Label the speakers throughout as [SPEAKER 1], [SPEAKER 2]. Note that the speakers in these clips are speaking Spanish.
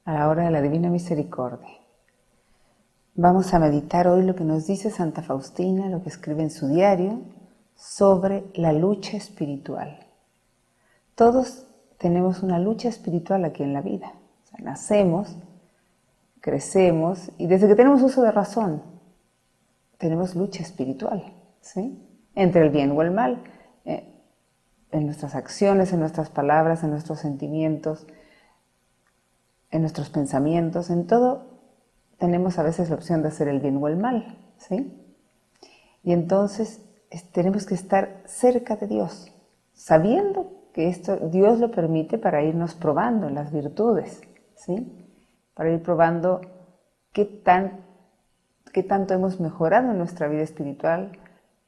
[SPEAKER 1] a la hora de la Divina Misericordia. Vamos a meditar hoy lo que nos dice Santa Faustina, lo que escribe en su diario, sobre la lucha espiritual. Todos tenemos una lucha espiritual aquí en la vida. O sea, nacemos, crecemos y desde que tenemos uso de razón, tenemos lucha espiritual, ¿sí? Entre el bien o el mal, en nuestras acciones, en nuestras palabras, en nuestros sentimientos, en nuestros pensamientos, en todo tenemos a veces la opción de hacer el bien o el mal, ¿sí? Y entonces tenemos que estar cerca de Dios, sabiendo que esto Dios lo permite para irnos probando en las virtudes, ¿sí? Para ir probando qué tanto hemos mejorado en nuestra vida espiritual,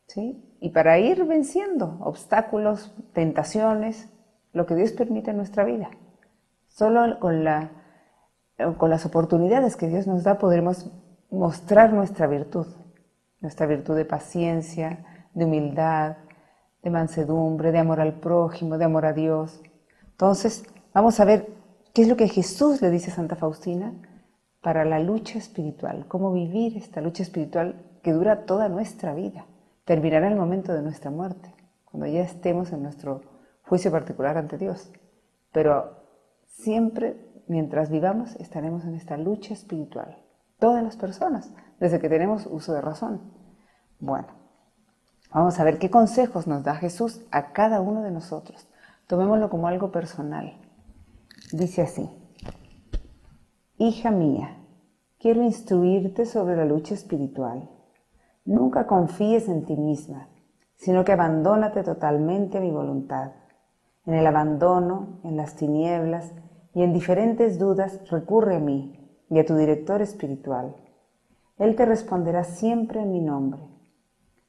[SPEAKER 1] ¿sí? Y para ir venciendo obstáculos, tentaciones, lo que Dios permite en nuestra vida. Solo con las oportunidades que Dios nos da podremos mostrar nuestra virtud de paciencia, de humildad, de mansedumbre, de amor al prójimo, de amor a Dios. Entonces, vamos a ver qué es lo que Jesús le dice a Santa Faustina para la lucha espiritual, cómo vivir esta lucha espiritual que dura toda nuestra vida. Terminará en el momento de nuestra muerte, cuando ya estemos en nuestro juicio particular ante Dios. Pero siempre, mientras vivamos, estaremos en esta lucha espiritual. Todas las personas, desde que tenemos uso de razón. Bueno, vamos a ver qué consejos nos da Jesús a cada uno de nosotros. Tomémoslo como algo personal. Dice así: Hija mía, quiero instruirte sobre la lucha espiritual. Nunca confíes en ti misma, sino que abandónate totalmente a mi voluntad. En el abandono, en las tinieblas y en diferentes dudas recurre a mí y a tu director espiritual. Él te responderá siempre en mi nombre.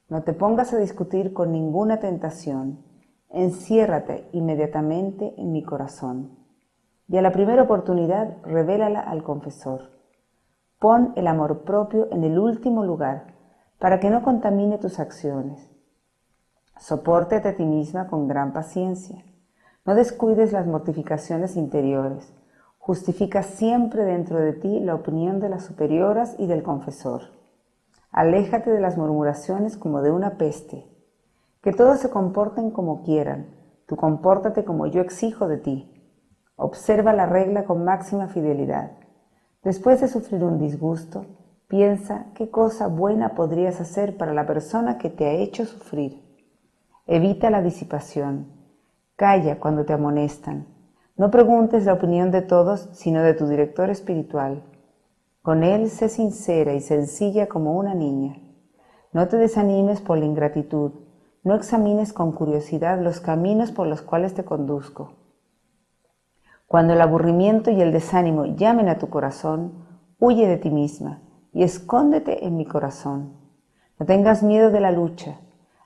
[SPEAKER 1] No te pongas a discutir con ninguna tentación. Enciérrate inmediatamente en mi corazón. Y a la primera oportunidad, revélala al confesor. Pon el amor propio en el último lugar, para que no contamine tus acciones. Sopórtate a ti misma con gran paciencia. No descuides las mortificaciones interiores. Justifica siempre dentro de ti la opinión de las superioras y del confesor. Aléjate de las murmuraciones como de una peste. Que todos se comporten como quieran. Tú compórtate como yo exijo de ti. Observa la regla con máxima fidelidad. Después de sufrir un disgusto, piensa qué cosa buena podrías hacer para la persona que te ha hecho sufrir. Evita la disipación. Calla cuando te amonestan. No preguntes la opinión de todos, sino de tu director espiritual. Con él sé sincera y sencilla como una niña. No te desanimes por la ingratitud. No examines con curiosidad los caminos por los cuales te conduzco. Cuando el aburrimiento y el desánimo llamen a tu corazón, huye de ti misma y escóndete en mi corazón. No tengas miedo de la lucha.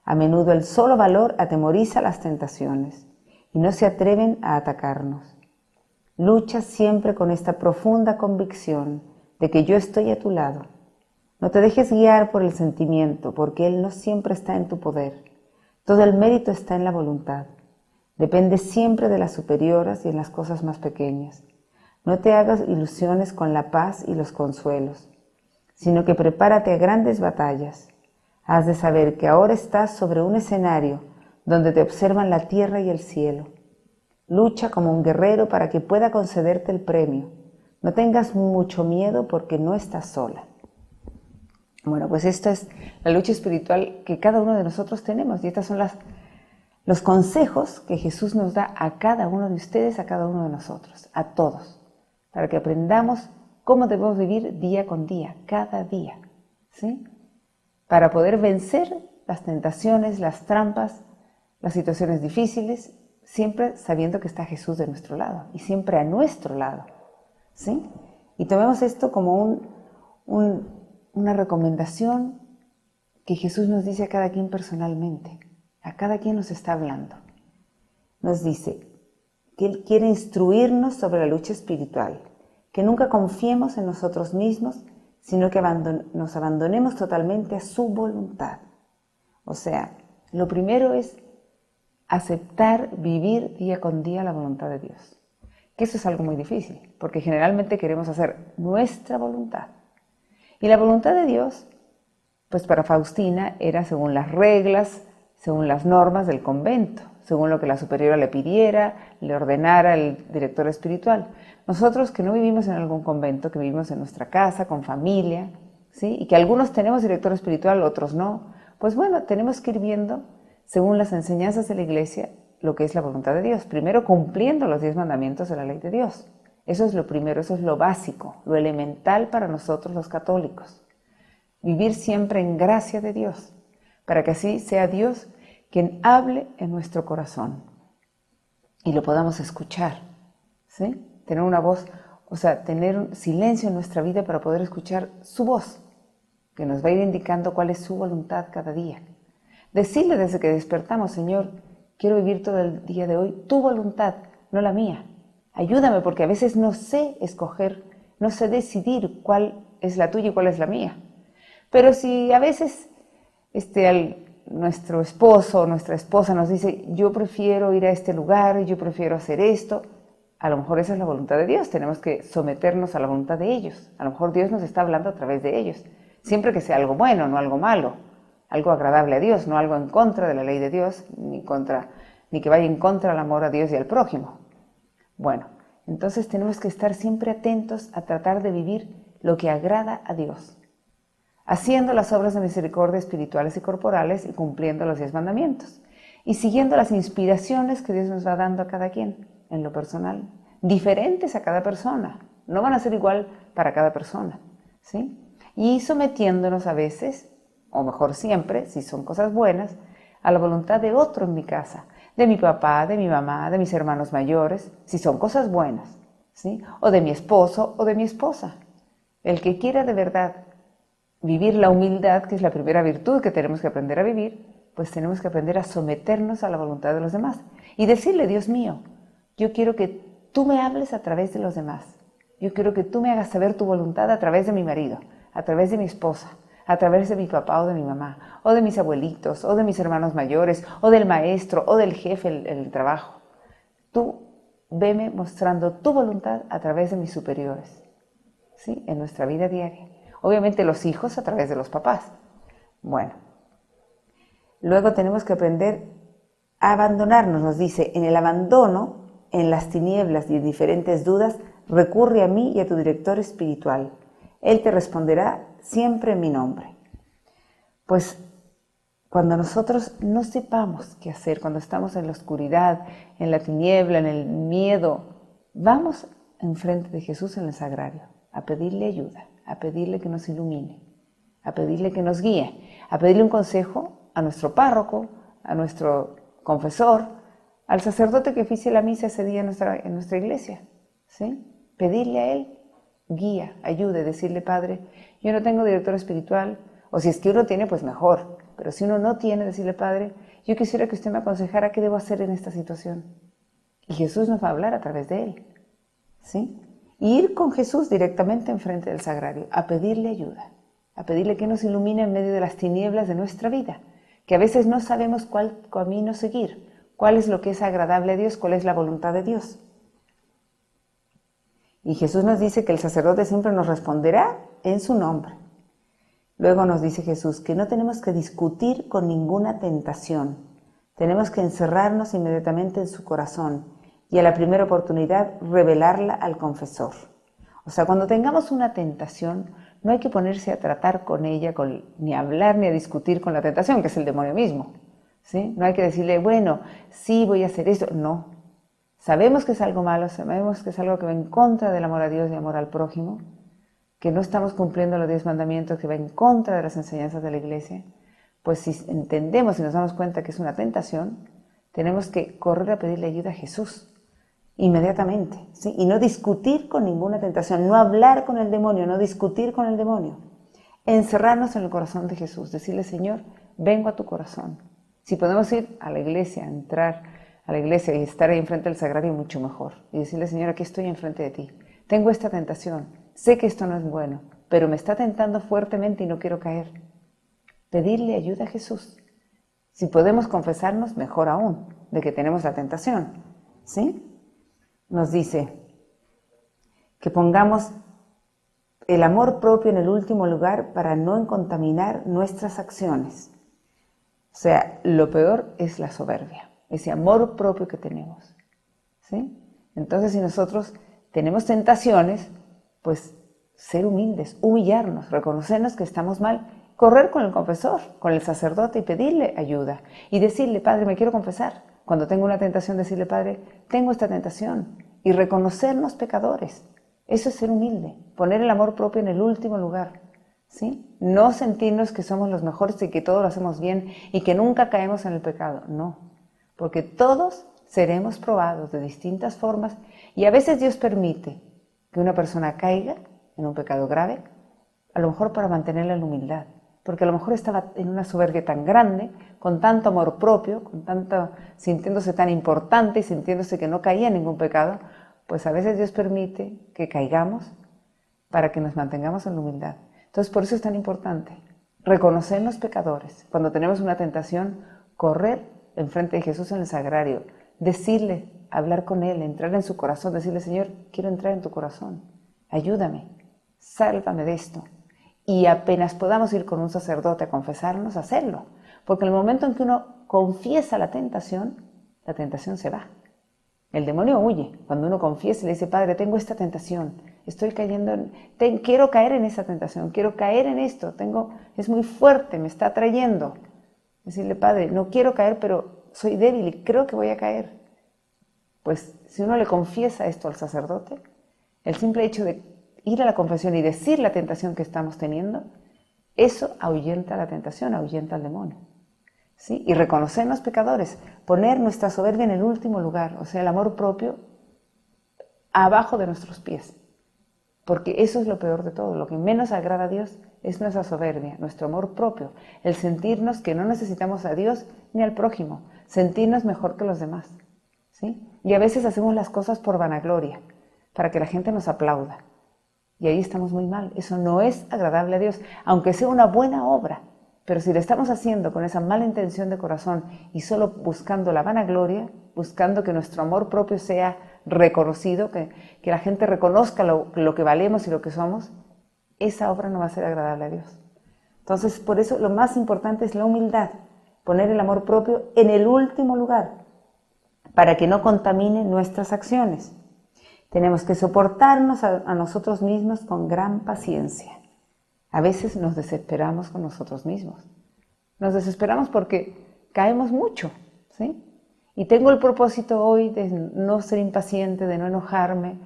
[SPEAKER 1] A menudo el solo valor atemoriza las tentaciones y no se atreven a atacarnos. Lucha siempre con esta profunda convicción de que yo estoy a tu lado. No te dejes guiar por el sentimiento, porque él no siempre está en tu poder. Todo el mérito está en la voluntad. Depende siempre de las superioras y en las cosas más pequeñas. No te hagas ilusiones con la paz y los consuelos, sino que prepárate a grandes batallas. Has de saber que ahora estás sobre un escenario donde te observan la tierra y el cielo. Lucha como un guerrero para que pueda concederte el premio. No tengas mucho miedo porque no estás sola. Bueno, pues esta es la lucha espiritual que cada uno de nosotros tenemos y estas son los consejos que Jesús nos da a cada uno de ustedes, a cada uno de nosotros, a todos, para que aprendamos cómo debemos vivir día con día, cada día, ¿sí? Para poder vencer las tentaciones, las trampas, las situaciones difíciles, siempre sabiendo que está Jesús de nuestro lado y siempre a nuestro lado, ¿sí? Y tomemos esto como una recomendación que Jesús nos dice a cada quien personalmente. A cada quien nos está hablando. Nos dice que Él quiere instruirnos sobre la lucha espiritual, que nunca confiemos en nosotros mismos, sino que nos abandonemos totalmente a su voluntad. O sea, lo primero es aceptar vivir día con día la voluntad de Dios. que eso es algo muy difícil, porque generalmente queremos hacer nuestra voluntad. Y la voluntad de Dios, pues para Faustina era según las reglas, según las normas del convento, según lo que la superiora le pidiera, le ordenara el director espiritual. Nosotros que no vivimos en algún convento, que vivimos en nuestra casa, con familia, ¿sí? Y que algunos tenemos director espiritual, otros no, pues bueno, tenemos que ir viendo, según las enseñanzas de la Iglesia, lo que es la voluntad de Dios. Primero, cumpliendo los 10 mandamientos de la ley de Dios. Eso es lo primero, eso es lo básico, lo elemental para nosotros los católicos. Vivir siempre en gracia de Dios, para que así sea Dios quien hable en nuestro corazón y lo podamos escuchar, ¿sí? Tener una voz, o sea, tener un silencio en nuestra vida para poder escuchar su voz, que nos va a ir indicando cuál es su voluntad cada día. Decirle desde que despertamos, Señor, quiero vivir todo el día de hoy tu voluntad, no la mía. Ayúdame, porque a veces no sé escoger, no sé decidir cuál es la tuya y cuál es la mía. Pero si a veces nuestro esposo o nuestra esposa nos dice, yo prefiero ir a este lugar, yo prefiero hacer esto, a lo mejor esa es la voluntad de Dios, tenemos que someternos a la voluntad de ellos. A lo mejor Dios nos está hablando a través de ellos, siempre que sea algo bueno, no algo malo, algo agradable a Dios, no algo en contra de la ley de Dios, ni que vaya en contra del amor a Dios y al prójimo. Bueno, entonces tenemos que estar siempre atentos a tratar de vivir lo que agrada a Dios, haciendo las obras de misericordia espirituales y corporales y cumpliendo los 10 mandamientos y siguiendo las inspiraciones que Dios nos va dando a cada quien en lo personal, diferentes a cada persona, no van a ser igual para cada persona, ¿sí? Y sometiéndonos a veces, o mejor siempre, si son cosas buenas, a la voluntad de otro en mi casa, de mi papá, de mi mamá, de mis hermanos mayores, si son cosas buenas, ¿sí? O de mi esposo o de mi esposa. El que quiera de verdad vivir la humildad, que es la primera virtud que tenemos que aprender a vivir, pues tenemos que aprender a someternos a la voluntad de los demás y decirle, Dios mío, yo quiero que tú me hables a través de los demás. Yo quiero que tú me hagas saber tu voluntad a través de mi marido, a través de mi esposa, a través de mi papá o de mi mamá, o de mis abuelitos, o de mis hermanos mayores, o del maestro, o del jefe en el trabajo. Tú veme mostrando tu voluntad a través de mis superiores, ¿sí? En nuestra vida diaria. Obviamente los hijos a través de los papás. Bueno, luego tenemos que aprender a abandonarnos, nos dice, en el abandono, en las tinieblas y en diferentes dudas, recurre a mí y a tu director espiritual. Él te responderá siempre en mi nombre. Pues cuando nosotros no sepamos qué hacer, cuando estamos en la oscuridad, en la tiniebla, en el miedo, vamos enfrente de Jesús en el sagrario a pedirle ayuda, a pedirle que nos ilumine, a pedirle que nos guíe, a pedirle un consejo a nuestro párroco, a nuestro confesor, al sacerdote que oficie la misa ese día en nuestra iglesia, ¿sí? Pedirle a él guía, ayude, decirle, Padre, yo no tengo director espiritual, o si es que uno tiene, pues mejor, pero si uno no tiene, decirle, Padre, yo quisiera que usted me aconsejara qué debo hacer en esta situación. Y Jesús nos va a hablar a través de él, ¿sí? Y ir con Jesús directamente enfrente del sagrario, a pedirle ayuda, a pedirle que nos ilumine en medio de las tinieblas de nuestra vida, que a veces no sabemos cuál camino seguir, cuál es lo que es agradable a Dios, cuál es la voluntad de Dios. Y Jesús nos dice que el sacerdote siempre nos responderá en su nombre. Luego nos dice Jesús que no tenemos que discutir con ninguna tentación. Tenemos que encerrarnos inmediatamente en su corazón y a la primera oportunidad revelarla al confesor. O sea, cuando tengamos una tentación, no hay que ponerse a tratar con ella, ni a hablar ni a discutir con la tentación, que es el demonio mismo, ¿sí? No hay que decirle, bueno, sí voy a hacer eso. No. Sabemos que es algo malo, sabemos que es algo que va en contra del amor a Dios y amor al prójimo, que no estamos cumpliendo los 10 mandamientos, que va en contra de las enseñanzas de la Iglesia. Pues si entendemos y nos damos cuenta que es una tentación, tenemos que correr a pedirle ayuda a Jesús inmediatamente, ¿sí? Y no discutir con ninguna tentación, no hablar con el demonio, no discutir con el demonio. Encerrarnos en el corazón de Jesús, decirle, Señor, vengo a tu corazón. Si podemos ir a la iglesia, entrar a la iglesia y estar ahí enfrente del sagrario, mucho mejor. Y decirle, Señor, aquí estoy enfrente de ti. Tengo esta tentación, sé que esto no es bueno, pero me está tentando fuertemente y no quiero caer. Pedirle ayuda a Jesús. Si podemos confesarnos, mejor aún, de que tenemos la tentación, ¿sí? Nos dice, que pongamos el amor propio en el último lugar para no contaminar nuestras acciones. O sea, lo peor es la soberbia, ese amor propio que tenemos, ¿sí? Entonces, si nosotros tenemos tentaciones, pues ser humildes, humillarnos, reconocernos que estamos mal, correr con el confesor, con el sacerdote y pedirle ayuda y decirle, Padre, me quiero confesar. Cuando tengo una tentación, decirle, Padre, tengo esta tentación, y reconocernos pecadores. Eso es ser humilde, poner el amor propio en el último lugar, ¿sí? No sentirnos que somos los mejores y que todo lo hacemos bien y que nunca caemos en el pecado, no, porque todos seremos probados de distintas formas y a veces Dios permite que una persona caiga en un pecado grave, a lo mejor para mantenerla en la humildad, porque a lo mejor estaba en una soberbia tan grande, con tanto amor propio, sintiéndose tan importante y sintiéndose que no caía en ningún pecado, pues a veces Dios permite que caigamos para que nos mantengamos en la humildad. Entonces, por eso es tan importante reconocernos pecadores. Cuando tenemos una tentación, correr enfrente de Jesús en el sagrario, decirle, hablar con Él, entrar en su corazón, decirle, Señor, quiero entrar en tu corazón, ayúdame, sálvame de esto. Y apenas podamos ir con un sacerdote a confesarnos, hacerlo. Porque en el momento en que uno confiesa la tentación se va. El demonio huye. Cuando uno confiesa y le dice, Padre, tengo esta tentación, estoy cayendo, quiero caer en esa tentación, quiero caer en esto, es muy fuerte, me está atrayendo. Decirle, Padre, no quiero caer, pero soy débil y creo que voy a caer. Pues si uno le confiesa esto al sacerdote, el simple hecho de ir a la confesión y decir la tentación que estamos teniendo, eso ahuyenta la tentación, ahuyenta al demonio. ¿Sí? Y reconocernos pecadores, poner nuestra soberbia en el último lugar, o sea, el amor propio abajo de nuestros pies, porque eso es lo peor de todo, lo que menos agrada a Dios es nuestra soberbia, nuestro amor propio, el sentirnos que no necesitamos a Dios ni al prójimo, sentirnos mejor que los demás, ¿sí? Y a veces hacemos las cosas por vanagloria, para que la gente nos aplauda, y ahí estamos muy mal, eso no es agradable a Dios, aunque sea una buena obra. Pero si lo estamos haciendo con esa mala intención de corazón y solo buscando la vanagloria, buscando que nuestro amor propio sea reconocido, que la gente reconozca lo que valemos y lo que somos, esa obra no va a ser agradable a Dios. Entonces, por eso lo más importante es la humildad, poner el amor propio en el último lugar, para que no contamine nuestras acciones. Tenemos que soportarnos a nosotros mismos con gran paciencia. A veces nos desesperamos con nosotros mismos. Nos desesperamos porque caemos mucho, ¿sí? Y tengo el propósito hoy de no ser impaciente, de no enojarme,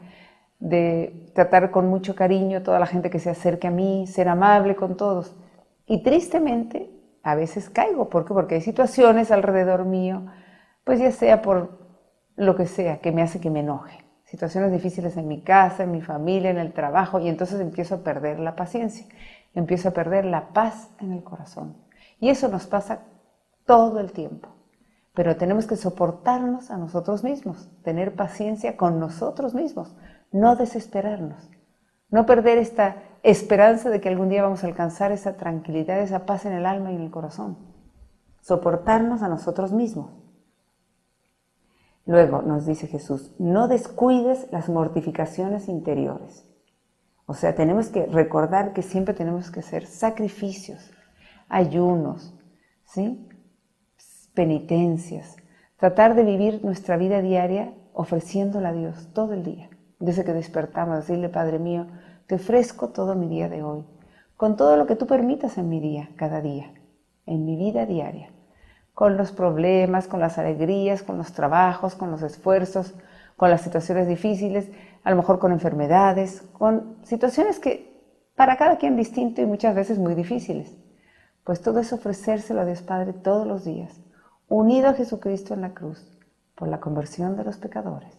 [SPEAKER 1] de tratar con mucho cariño a toda la gente que se acerque a mí, ser amable con todos. Y tristemente, a veces caigo. ¿Por qué? Porque hay situaciones alrededor mío, pues ya sea por lo que sea, que me hace que me enoje. Situaciones difíciles en mi casa, en mi familia, en el trabajo, y entonces empiezo a perder la paciencia. Empiezo a perder la paz en el corazón. Y eso nos pasa todo el tiempo. Pero tenemos que soportarnos a nosotros mismos, tener paciencia con nosotros mismos, no desesperarnos, no perder esta esperanza de que algún día vamos a alcanzar esa tranquilidad, esa paz en el alma y en el corazón. Soportarnos a nosotros mismos. Luego nos dice Jesús, no descuides las mortificaciones interiores. O sea, tenemos que recordar que siempre tenemos que hacer sacrificios, ayunos, ¿sí? Penitencias, tratar de vivir nuestra vida diaria ofreciéndola a Dios todo el día. Desde que despertamos, decirle, Padre mío, te ofrezco todo mi día de hoy, con todo lo que tú permitas en mi día, cada día, en mi vida diaria, con los problemas, con las alegrías, con los trabajos, con los esfuerzos, con las situaciones difíciles, a lo mejor con enfermedades, con situaciones que para cada quien distinto y muchas veces muy difíciles. Pues todo es ofrecérselo a Dios Padre todos los días, unido a Jesucristo en la cruz, por la conversión de los pecadores.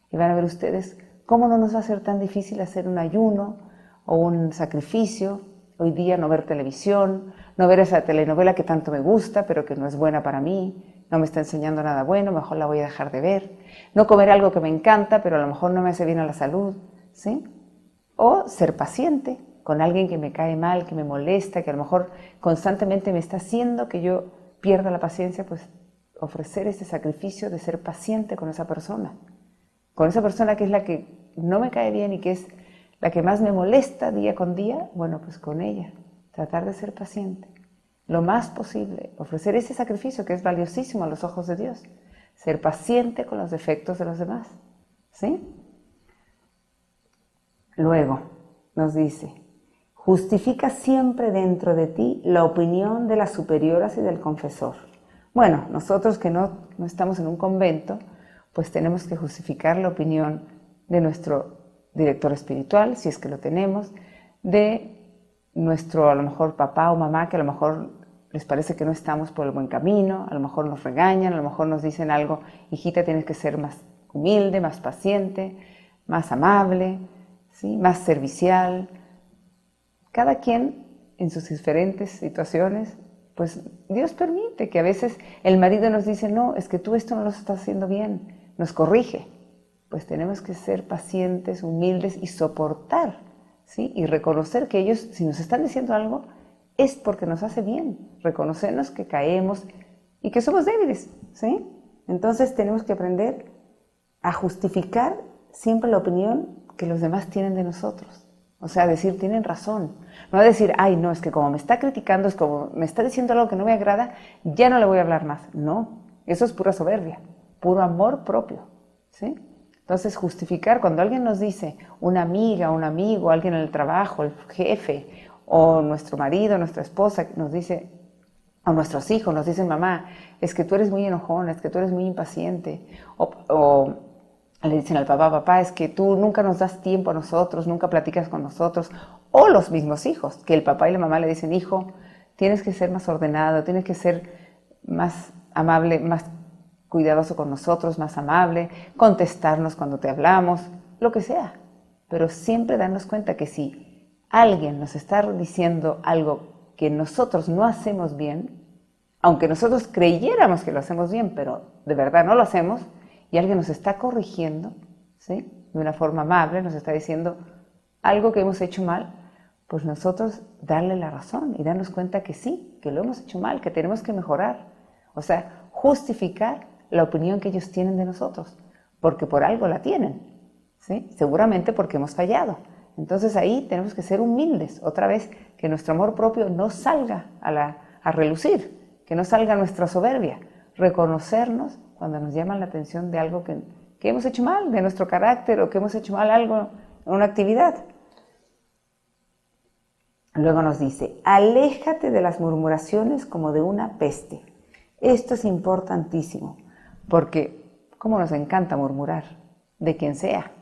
[SPEAKER 1] Y van a ver ustedes cómo no nos va a ser tan difícil hacer un ayuno o un sacrificio. Hoy día no ver televisión, no ver esa telenovela que tanto me gusta, pero que no es buena para mí, no me está enseñando nada bueno, mejor la voy a dejar de ver. No comer algo que me encanta, pero a lo mejor no me hace bien a la salud, ¿sí? O ser paciente con alguien que me cae mal, que me molesta, que a lo mejor constantemente me está haciendo que yo pierda la paciencia, pues ofrecer ese sacrificio de ser paciente con esa persona que es la que no me cae bien y que es la que más me molesta día con día, bueno, pues con ella, tratar de ser paciente, lo más posible, ofrecer ese sacrificio que es valiosísimo a los ojos de Dios, ser paciente con los defectos de los demás, ¿sí? Luego nos dice, justifica siempre dentro de ti la opinión de las superioras y del confesor. Bueno, nosotros que no estamos en un convento, pues tenemos que justificar la opinión de nuestro director espiritual, si es que lo tenemos, de nuestro, a lo mejor, papá o mamá, que a lo mejor les parece que no estamos por el buen camino, a lo mejor nos regañan, a lo mejor nos dicen algo, hijita, tienes que ser más humilde, más paciente, más amable, ¿sí? Más servicial. Cada quien en sus diferentes situaciones, pues Dios permite que a veces el marido nos dice, no, es que tú esto no lo estás haciendo bien, nos corrige. Pues tenemos que ser pacientes, humildes y soportar, ¿sí? Y reconocer que ellos, si nos están diciendo algo, es porque nos hace bien, reconocernos que caemos y que somos débiles, ¿sí? Entonces tenemos que aprender a justificar siempre la opinión que los demás tienen de nosotros. O sea, decir, tienen razón. No decir, ay, no, es que como me está criticando, es como me está diciendo algo que no me agrada, ya no le voy a hablar más. No, eso es pura soberbia, puro amor propio, ¿sí? Entonces, justificar cuando alguien nos dice, una amiga, un amigo, alguien en el trabajo, el jefe, o nuestro marido, nuestra esposa, nos dice, o nuestros hijos nos dicen, mamá, es que tú eres muy enojona, es que tú eres muy impaciente, o le dicen al papá, papá, es que tú nunca nos das tiempo a nosotros, nunca platicas con nosotros, o los mismos hijos, que el papá y la mamá le dicen, hijo, tienes que ser más ordenado, tienes que ser más amable, más cuidadoso con nosotros, más amable, contestarnos cuando te hablamos, lo que sea, pero siempre darnos cuenta que si alguien nos está diciendo algo que nosotros no hacemos bien, aunque nosotros creyéramos que lo hacemos bien, pero de verdad no lo hacemos, y alguien nos está corrigiendo, ¿sí? De una forma amable, nos está diciendo algo que hemos hecho mal, pues nosotros darle la razón y darnos cuenta que sí, que lo hemos hecho mal, que tenemos que mejorar. O sea, justificar la opinión que ellos tienen de nosotros, porque por algo la tienen, ¿sí? Seguramente porque hemos fallado. Entonces ahí tenemos que ser humildes, otra vez, que nuestro amor propio no salga a relucir, que no salga nuestra soberbia, reconocernos cuando nos llaman la atención de algo que hemos hecho mal, de nuestro carácter, o que hemos hecho mal algo en una actividad. Luego nos dice, aléjate de las murmuraciones como de una peste. Esto es importantísimo, porque cómo nos encanta murmurar, de quien sea.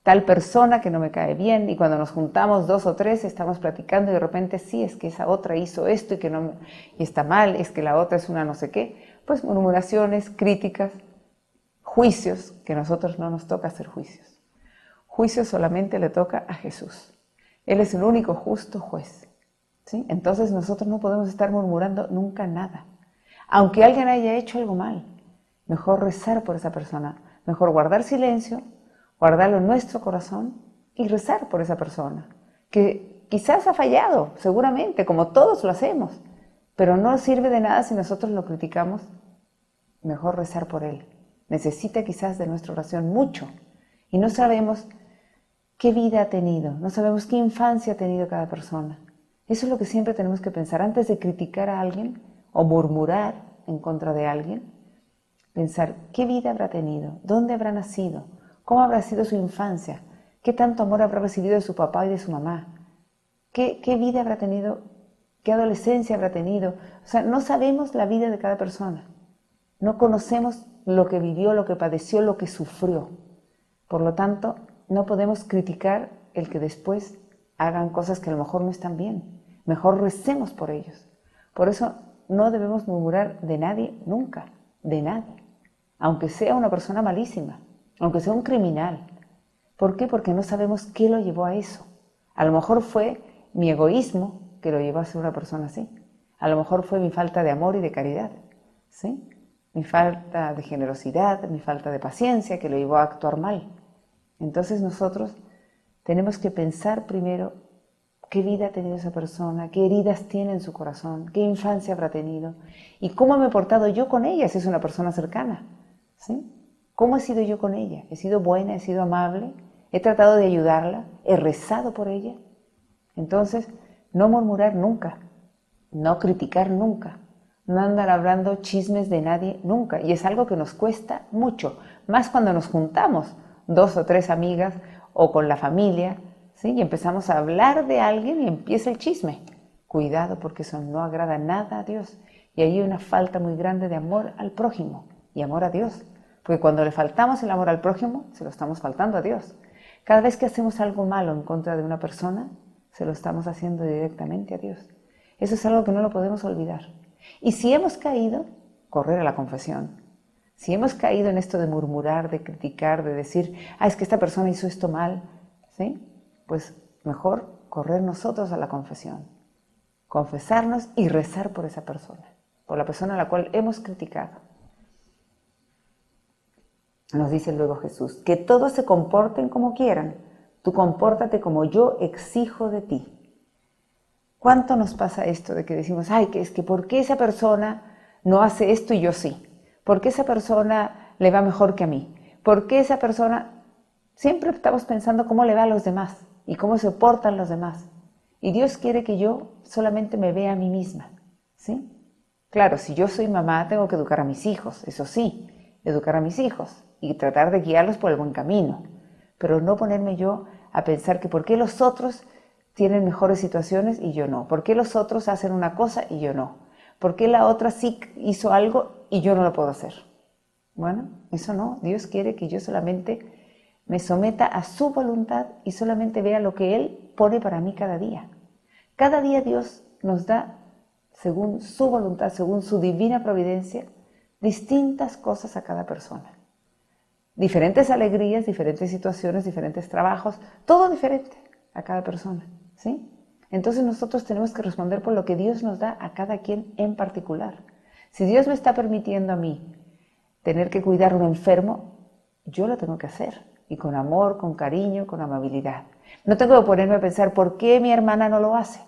[SPEAKER 1] Tal persona que no me cae bien, y cuando nos juntamos 2 o 3 estamos platicando y de repente sí, es que esa otra hizo esto y está mal, es que la otra es una no sé qué. Pues murmuraciones, críticas, juicios, que a nosotros no nos toca hacer juicios. Juicios solamente le toca a Jesús. Él es el único justo juez, ¿sí? Entonces nosotros no podemos estar murmurando nunca nada. Aunque alguien haya hecho algo mal, mejor rezar por esa persona, mejor guardar silencio, guardarlo en nuestro corazón y rezar por esa persona, que quizás ha fallado, seguramente, como todos lo hacemos, pero no sirve de nada si nosotros lo criticamos. Mejor rezar por él. Necesita quizás de nuestra oración mucho y no sabemos qué vida ha tenido, no sabemos qué infancia ha tenido cada persona. Eso es lo que siempre tenemos que pensar antes de criticar a alguien o murmurar en contra de alguien. Pensar qué vida habrá tenido, dónde habrá nacido, cómo habrá sido su infancia, qué tanto amor habrá recibido de su papá y de su mamá, qué vida habrá tenido, qué adolescencia habrá tenido. O sea, no sabemos la vida de cada persona, no conocemos lo que vivió, lo que padeció, lo que sufrió. Por lo tanto, no podemos criticar el que después hagan cosas que a lo mejor no están bien. Mejor recemos por ellos. Por eso no debemos murmurar de nadie nunca, de nadie. Aunque sea una persona malísima, aunque sea un criminal. ¿Por qué? Porque no sabemos qué lo llevó a eso. A lo mejor fue mi egoísmo que lo llevó a ser una persona así. A lo mejor fue mi falta de amor y de caridad, ¿sí? Mi falta de generosidad, mi falta de paciencia que lo llevó a actuar mal. Entonces nosotros tenemos que pensar primero qué vida ha tenido esa persona, qué heridas tiene en su corazón, qué infancia habrá tenido y cómo me he portado yo con ella si es una persona cercana, ¿sí? ¿Cómo he sido yo con ella? ¿He sido buena? ¿He sido amable? he tratado de ayudarla, he rezado por ella. Entonces, no murmurar nunca, no criticar nunca, no andar hablando chismes de nadie nunca. Y es algo que nos cuesta mucho, más cuando nos juntamos 2 o 3 amigas o con la familia, ¿sí? Y empezamos a hablar de alguien y empieza el chisme. Cuidado, porque eso no agrada nada a Dios. Y ahí hay una falta muy grande de amor al prójimo y amor a Dios. Porque cuando le faltamos el amor al prójimo, se lo estamos faltando a Dios. Cada vez que hacemos algo malo en contra de una persona, se lo estamos haciendo directamente a Dios. Eso es algo que no lo podemos olvidar. Y si hemos caído, correr a la confesión. Si hemos caído en esto de murmurar, de criticar, de decir, es que esta persona hizo esto mal, ¿sí? Pues mejor correr nosotros a la confesión. Confesarnos y rezar por esa persona, por la persona a la cual hemos criticado. Nos dice luego Jesús, que todos se comporten como quieran, tú compórtate como yo exijo de ti. ¿Cuánto nos pasa esto de que decimos, que es que ¿por qué esa persona no hace esto y yo sí? ¿Por qué esa persona le va mejor que a mí? ¿Por qué esa persona? Siempre estamos pensando cómo le va a los demás y cómo se portan los demás. Y Dios quiere que yo solamente me vea a mí misma, ¿sí? Claro, si yo soy mamá, tengo que educar a mis hijos, eso sí, educar a mis hijos y tratar de guiarlos por el buen camino. Pero no ponerme yo a pensar que por qué los otros tienen mejores situaciones y yo no. ¿Por qué los otros hacen una cosa y yo no? ¿Por qué la otra sí hizo algo y yo no lo puedo hacer? Bueno, eso no. Dios quiere que yo solamente me someta a su voluntad y solamente vea lo que Él pone para mí cada día. Cada día Dios nos da, según su voluntad, según su divina providencia, distintas cosas a cada persona. Diferentes alegrías, diferentes situaciones, diferentes trabajos, todo diferente a cada persona, ¿sí? Entonces nosotros tenemos que responder por lo que Dios nos da a cada quien en particular. Si Dios me está permitiendo a mí tener que cuidar a un enfermo, yo lo tengo que hacer, y con amor, con cariño, con amabilidad. No tengo que ponerme a pensar, ¿por qué mi hermana no lo hace?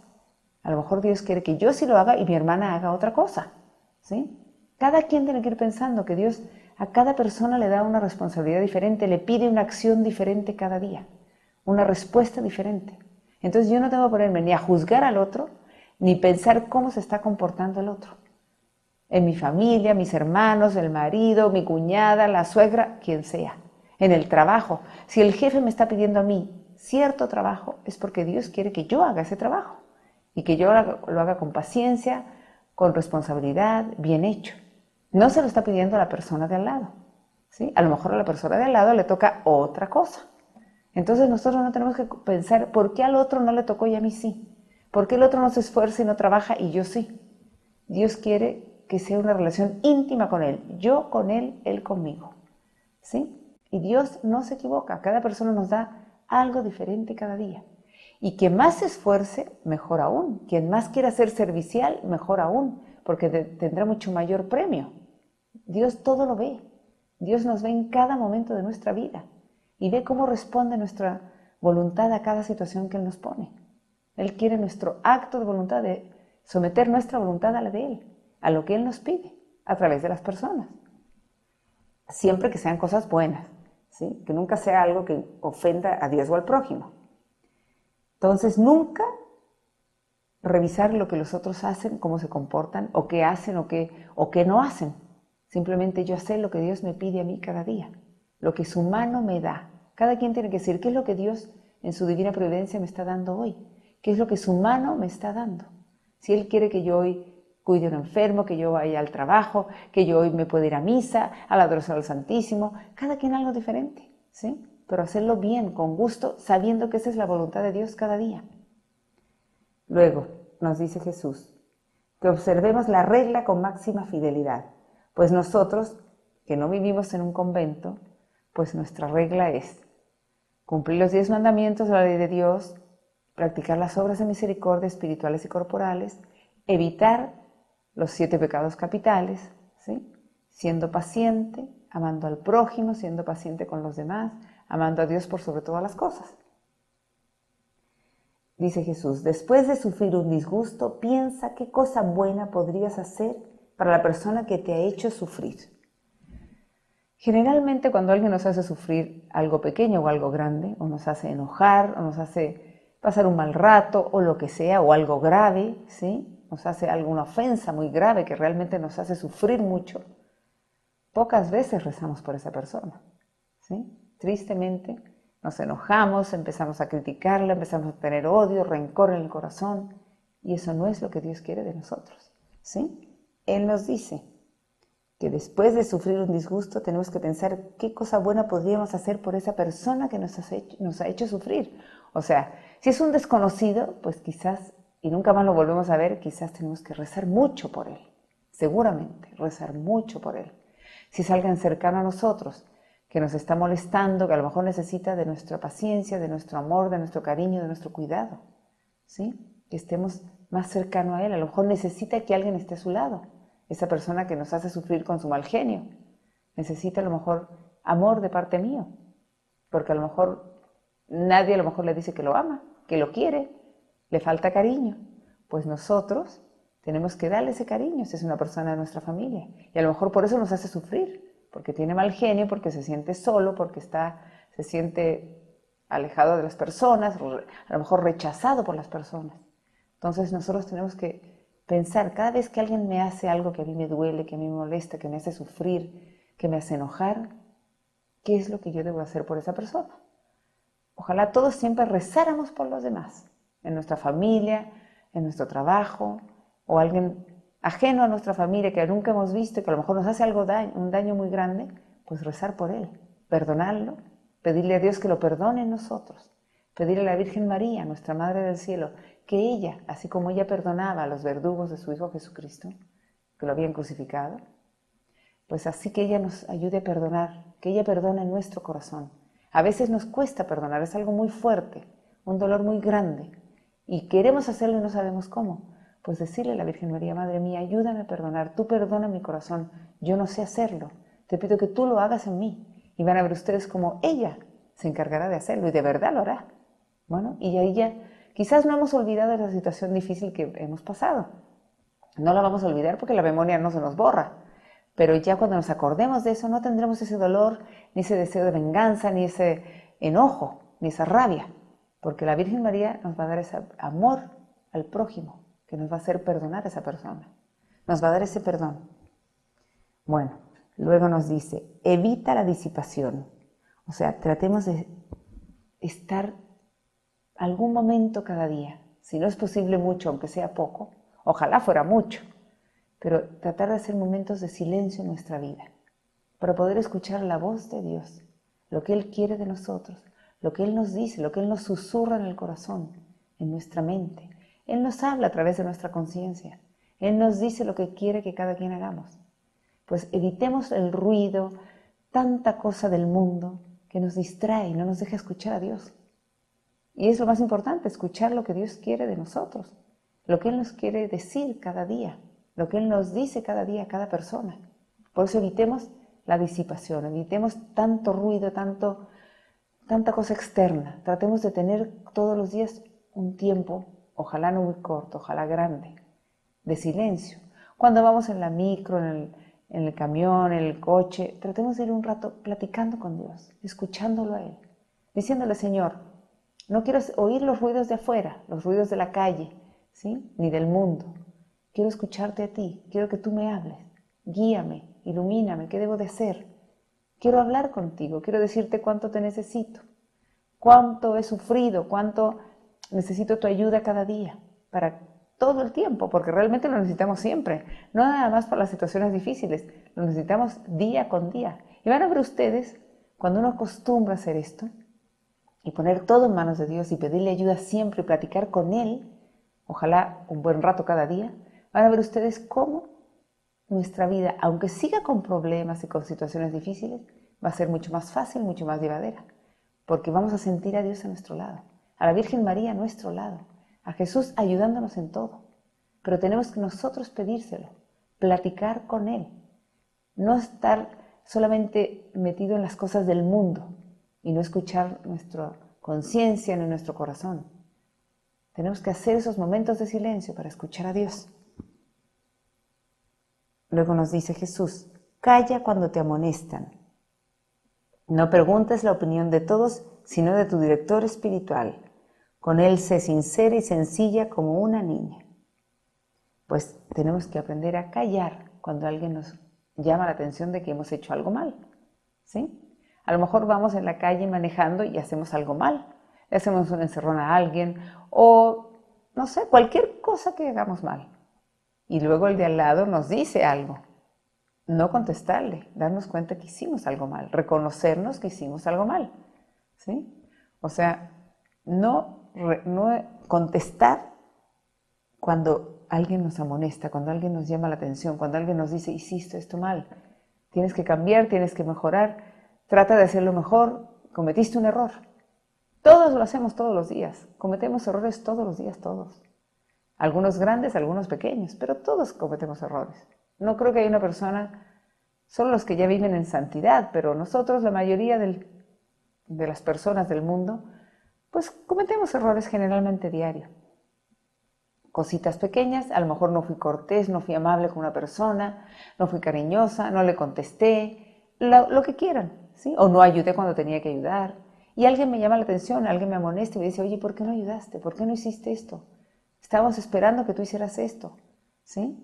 [SPEAKER 1] A lo mejor Dios quiere que yo sí lo haga y mi hermana haga otra cosa, ¿sí? Cada quien tiene que ir pensando que Dios a cada persona le da una responsabilidad diferente, le pide una acción diferente cada día, una respuesta diferente. Entonces yo no tengo que ponerme ni a juzgar al otro, ni pensar cómo se está comportando el otro. En mi familia, mis hermanos, el marido, mi cuñada, la suegra, quien sea. En el trabajo, si el jefe me está pidiendo a mí cierto trabajo, es porque Dios quiere que yo haga ese trabajo y que yo lo haga con paciencia, con responsabilidad, bien hecho. No se lo está pidiendo a la persona de al lado, ¿sí? A lo mejor a la persona de al lado le toca otra cosa. Entonces nosotros no tenemos que pensar por qué al otro no le tocó y a mí sí. ¿Por qué el otro no se esfuerza y no trabaja y yo sí? Dios quiere que sea una relación íntima con Él. Yo con Él conmigo, ¿sí? Y Dios no se equivoca. Cada persona nos da algo diferente cada día. Y quien más se esfuerce, mejor aún. Quien más quiera ser servicial, mejor aún, porque tendrá mucho mayor premio. Dios todo lo ve. Dios nos ve en cada momento de nuestra vida y ve cómo responde nuestra voluntad a cada situación que Él nos pone. Él quiere nuestro acto de voluntad, de someter nuestra voluntad a la de Él, a lo que Él nos pide, a través de las personas. Siempre que sean cosas buenas, ¿sí? Que nunca sea algo que ofenda a Dios o al prójimo. Entonces, nunca revisar lo que los otros hacen, cómo se comportan, o qué hacen o qué no hacen. Simplemente yo hacer lo que Dios me pide a mí cada día, lo que su mano me da. Cada quien tiene que decir qué es lo que Dios en su divina providencia me está dando hoy, qué es lo que su mano me está dando. Si Él quiere que yo hoy cuide a un enfermo, que yo vaya al trabajo, que yo hoy me pueda ir a misa, a la adoración al Santísimo, cada quien algo diferente, ¿sí? Pero hacerlo bien, con gusto, sabiendo que esa es la voluntad de Dios cada día. Luego, nos dice Jesús, que observemos la regla con máxima fidelidad, pues nosotros, que no vivimos en un convento, pues nuestra regla es cumplir los 10 mandamientos de la ley de Dios, practicar las obras de misericordia espirituales y corporales, evitar los 7 pecados capitales, ¿sí? Siendo paciente, amando al prójimo, siendo paciente con los demás, amando a Dios por sobre todas las cosas. Dice Jesús, después de sufrir un disgusto, piensa qué cosa buena podrías hacer para la persona que te ha hecho sufrir. Generalmente cuando alguien nos hace sufrir algo pequeño o algo grande, o nos hace enojar, o nos hace pasar un mal rato, o lo que sea, o algo grave, ¿sí? Nos hace alguna ofensa muy grave que realmente nos hace sufrir mucho, pocas veces rezamos por esa persona, ¿sí? Tristemente nos enojamos, empezamos a criticarla, empezamos a tener odio, rencor en el corazón, y eso no es lo que Dios quiere de nosotros, ¿sí? Él nos dice que después de sufrir un disgusto tenemos que pensar qué cosa buena podríamos hacer por esa persona que nos ha hecho sufrir. O sea, si es un desconocido, pues quizás, y nunca más lo volvemos a ver, quizás tenemos que rezar mucho por él. Seguramente, rezar mucho por él. Si es alguien cercano a nosotros, que nos está molestando, que a lo mejor necesita de nuestra paciencia, de nuestro amor, de nuestro cariño, de nuestro cuidado, ¿sí? Que estemos más cercano a él. A lo mejor necesita que alguien esté a su lado. Esa persona que nos hace sufrir con su mal genio necesita a lo mejor amor de parte mío, porque a lo mejor nadie a lo mejor le dice que lo ama, que lo quiere, le falta cariño. Pues nosotros tenemos que darle ese cariño si es una persona de nuestra familia. Y a lo mejor por eso nos hace sufrir, porque tiene mal genio, porque se siente solo, porque se siente alejado de las personas, a lo mejor rechazado por las personas. Entonces nosotros tenemos que pensar, cada vez que alguien me hace algo que a mí me duele, que a mí me molesta, que me hace sufrir, que me hace enojar, ¿qué es lo que yo debo hacer por esa persona? Ojalá todos siempre rezáramos por los demás, en nuestra familia, en nuestro trabajo, o alguien ajeno a nuestra familia que nunca hemos visto y que a lo mejor nos hace un daño muy grande, pues rezar por él, perdonarlo, pedirle a Dios que lo perdone en nosotros, pedirle a la Virgen María, nuestra Madre del Cielo, que ella, así como ella perdonaba a los verdugos de su Hijo Jesucristo, que lo habían crucificado, pues así que ella nos ayude a perdonar, que ella perdone en nuestro corazón. A veces nos cuesta perdonar, es algo muy fuerte, un dolor muy grande, y queremos hacerlo y no sabemos cómo. Pues decirle a la Virgen María, Madre mía, ayúdame a perdonar, tú perdona mi corazón, yo no sé hacerlo, te pido que tú lo hagas en mí. Y van a ver ustedes cómo ella se encargará de hacerlo, y de verdad lo hará. Bueno, y ahí ya, quizás no hemos olvidado esa situación difícil que hemos pasado. No la vamos a olvidar porque la memoria no se nos borra. Pero ya cuando nos acordemos de eso, no tendremos ese dolor, ni ese deseo de venganza, ni ese enojo, ni esa rabia. Porque la Virgen María nos va a dar ese amor al prójimo, que nos va a hacer perdonar a esa persona. Nos va a dar ese perdón. Bueno, luego nos dice, evita la disipación. O sea, tratemos de estar algún momento cada día, si no es posible mucho, aunque sea poco, ojalá fuera mucho, pero tratar de hacer momentos de silencio en nuestra vida, para poder escuchar la voz de Dios, lo que Él quiere de nosotros, lo que Él nos dice, lo que Él nos susurra en el corazón, en nuestra mente. Él nos habla a través de nuestra conciencia, Él nos dice lo que quiere que cada quien hagamos. Pues evitemos el ruido, tanta cosa del mundo que nos distrae y no nos deja escuchar a Dios. Y es lo más importante, escuchar lo que Dios quiere de nosotros, lo que Él nos quiere decir cada día, lo que Él nos dice cada día a cada persona. Por eso evitemos la disipación, evitemos tanto ruido, tanta cosa externa. Tratemos de tener todos los días un tiempo, ojalá no muy corto, ojalá grande, de silencio. Cuando vamos en la micro, en el camión, en el coche, tratemos de ir un rato platicando con Dios, escuchándolo a Él, diciéndole, Señor, no quiero oír los ruidos de afuera, los ruidos de la calle, ¿sí? Ni del mundo. Quiero escucharte a ti, quiero que tú me hables, guíame, ilumíname, ¿qué debo de hacer? Quiero hablar contigo, quiero decirte cuánto te necesito, cuánto he sufrido, cuánto necesito tu ayuda cada día, para todo el tiempo, porque realmente lo necesitamos siempre, no nada más para las situaciones difíciles, lo necesitamos día con día. Y van a ver ustedes, cuando uno acostumbra a hacer esto, y poner todo en manos de Dios y pedirle ayuda siempre y platicar con Él, ojalá un buen rato cada día, van a ver ustedes cómo nuestra vida, aunque siga con problemas y con situaciones difíciles, va a ser mucho más fácil, mucho más llevadera, porque vamos a sentir a Dios a nuestro lado, a la Virgen María a nuestro lado, a Jesús ayudándonos en todo. Pero tenemos que nosotros pedírselo, platicar con Él, no estar solamente metido en las cosas del mundo, y no escuchar nuestra conciencia ni nuestro corazón. Tenemos que hacer esos momentos de silencio para escuchar a Dios. Luego nos dice Jesús, calla cuando te amonestan, No preguntes la opinión de todos, sino de tu director espiritual. Con él sé sincera y sencilla como una niña. Pues tenemos que aprender a callar cuando alguien nos llama la atención de que hemos hecho algo mal, ¿sí? A lo mejor vamos en la calle manejando y hacemos algo mal, le hacemos una encerrona a alguien o, no sé, cualquier cosa que hagamos mal. Y luego el de al lado nos dice algo. No contestarle, darnos cuenta que hicimos algo mal, reconocernos que hicimos algo mal, ¿sí? O sea, no contestar cuando alguien nos amonesta, cuando alguien nos llama la atención, cuando alguien nos dice, hiciste esto mal, tienes que cambiar, tienes que mejorar, trata de hacerlo mejor, cometiste un error. Todos lo hacemos todos los días, cometemos errores todos los días, todos. Algunos grandes, algunos pequeños, pero todos cometemos errores. No creo que haya una persona, solo los que ya viven en santidad, pero nosotros, la mayoría de las personas del mundo, pues cometemos errores generalmente diario. Cositas pequeñas, a lo mejor no fui cortés, no fui amable con una persona, no fui cariñosa, no le contesté, lo que quieran, ¿sí? O no ayudé cuando tenía que ayudar. Y alguien me llama la atención, alguien me amonesta y me dice, oye, ¿por qué no ayudaste? ¿Por qué no hiciste esto? Estábamos esperando que tú hicieras esto, ¿sí?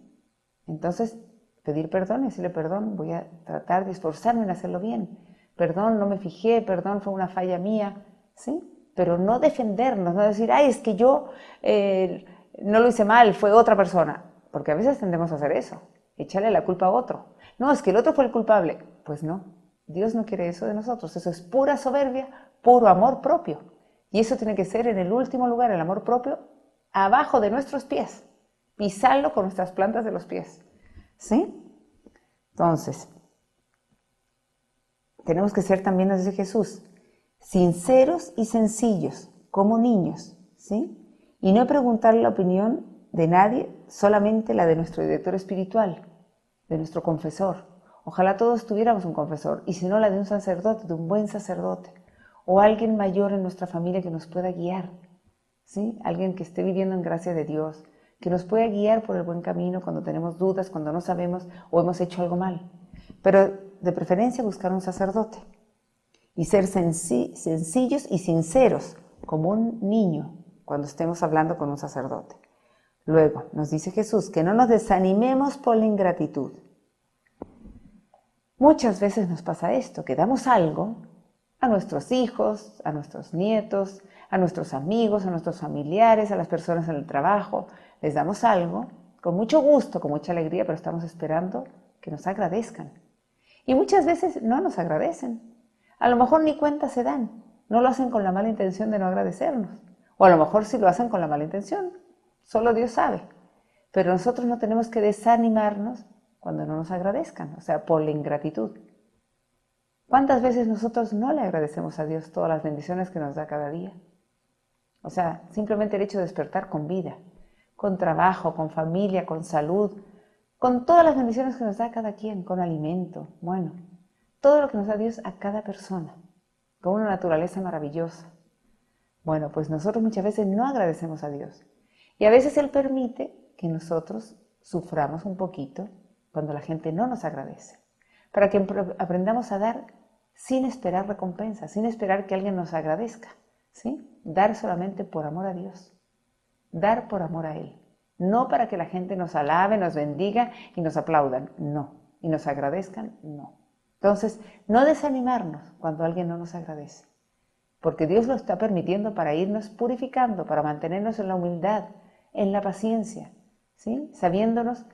[SPEAKER 1] Entonces, pedir perdón y decirle, perdón, voy a tratar de esforzarme en hacerlo bien. Perdón, no me fijé, perdón, fue una falla mía, ¿sí? Pero no defendernos, no decir, ay, es que yo no lo hice mal, fue otra persona. Porque a veces tendemos a hacer eso, echarle la culpa a otro. No, es que el otro fue el culpable. Pues no, Dios no quiere eso de nosotros. Eso es pura soberbia, puro amor propio. Y eso tiene que ser en el último lugar, el amor propio, abajo de nuestros pies. Pisarlo con nuestras plantas de los pies, ¿sí? Entonces, tenemos que ser también, nos dice Jesús, sinceros y sencillos, como niños, ¿sí? Y no preguntar la opinión de nadie, solamente la de nuestro director espiritual, de nuestro confesor. Ojalá todos tuviéramos un confesor, y si no, la de un sacerdote, de un buen sacerdote, o alguien mayor en nuestra familia que nos pueda guiar, ¿sí? Alguien que esté viviendo en gracia de Dios, que nos pueda guiar por el buen camino cuando tenemos dudas, cuando no sabemos o hemos hecho algo mal. Pero de preferencia buscar un sacerdote y ser sencillos y sinceros, como un niño, cuando estemos hablando con un sacerdote. Luego, nos dice Jesús que no nos desanimemos por la ingratitud. Muchas veces nos pasa esto, que damos algo a nuestros hijos, a nuestros nietos, a nuestros amigos, a nuestros familiares, a las personas en el trabajo. Les damos algo con mucho gusto, con mucha alegría, pero estamos esperando que nos agradezcan. Y muchas veces no nos agradecen. A lo mejor ni cuenta se dan. No lo hacen con la mala intención de no agradecernos. O a lo mejor sí lo hacen con la mala intención. Solo Dios sabe. Pero nosotros no tenemos que desanimarnos cuando no nos agradezcan, o sea, por la ingratitud. ¿Cuántas veces nosotros no le agradecemos a Dios todas las bendiciones que nos da cada día? O sea, simplemente el hecho de despertar con vida, con trabajo, con familia, con salud, con todas las bendiciones que nos da cada quien, con alimento, bueno, todo lo que nos da Dios a cada persona, con una naturaleza maravillosa. Bueno, pues nosotros muchas veces no agradecemos a Dios. Y a veces Él permite que nosotros suframos un poquito cuando la gente no nos agradece, para que aprendamos a dar sin esperar recompensa, sin esperar que alguien nos agradezca, ¿sí? Dar solamente por amor a Dios, dar por amor a Él, no para que la gente nos alabe, nos bendiga y nos aplaudan, no, y nos agradezcan, no. Entonces, no desanimarnos cuando alguien no nos agradece, porque Dios lo está permitiendo para irnos purificando, para mantenernos en la humildad, en la paciencia, ¿sí? Sabiéndonos,